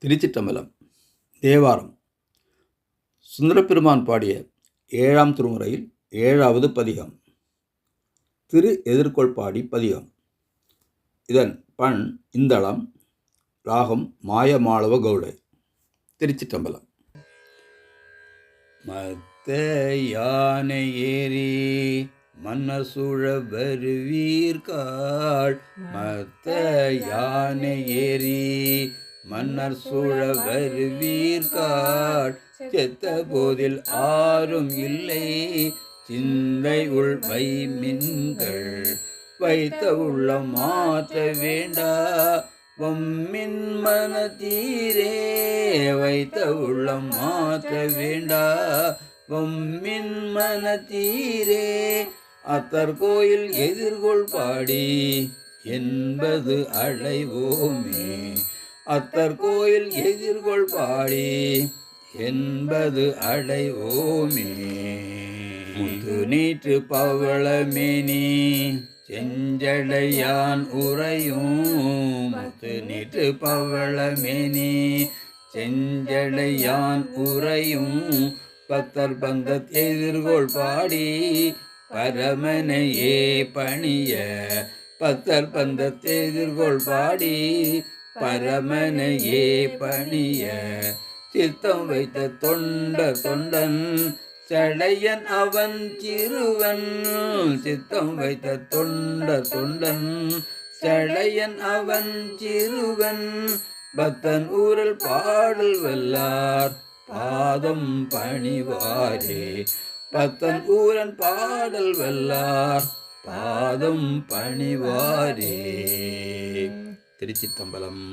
திருச்சிற்றம்பலம். தேவாரம். சுந்தரப்பெருமான் பாடிய 7ஆம் திருமுறையில் 7வது பதிகம். திரு எதிர்கொள்பாடி பதிகம். இதன் பண் இந்தளம், ராகம் மாயமாளவ கௌளை. திருச்சிற்றம்பலம். மத்த யானை ஏறி மன்னசூழ வருவீர்காள், மத்த யானை ஏறி மன்னர் சூழ வருவீர்காள், செத்த போதில் ஆறும் இல்லை சிந்தை உள் வைமின்கள், வைத்த உள்ளம் மாற்ற வேண்டா வம்மின் மனத்தீரே, வைத்த உள்ளம் மாற்ற வேண்டா வம்மின் மனத்தீரே, அத்தர் கோயில் எதிர்கொள் பாடி என்பது அடைவோமே, அத்தர் கோயில் எதிர்கொள் பாடி என்பது அடைவோமே. முத்து நீற்று பவளமேனி செஞ்சடையான் உறையும், முத்து நீற்று பவளமேனி செஞ்சடையான் உறையும், பத்தர் பந்தத் எதிர்கொள் பாடி பரமனையே பணிய, பத்தர் பந்தத் எதிர்கொள் பாடி பரமனையே பணிய, சித்தம் வைத்த தொண்டன் சடையன் அவன் சிறுவன், சித்தம் வைத்த தொண்டன் சடையன் அவன் சிறுவன், பத்தன் ஊரல் பாடல் வல்லார் பாதம் பணிவாரே, பத்தன் ஊரன் பாடல் வல்லார் பாதம் பணிவாரே. திருச்சிற்றம்பலம்.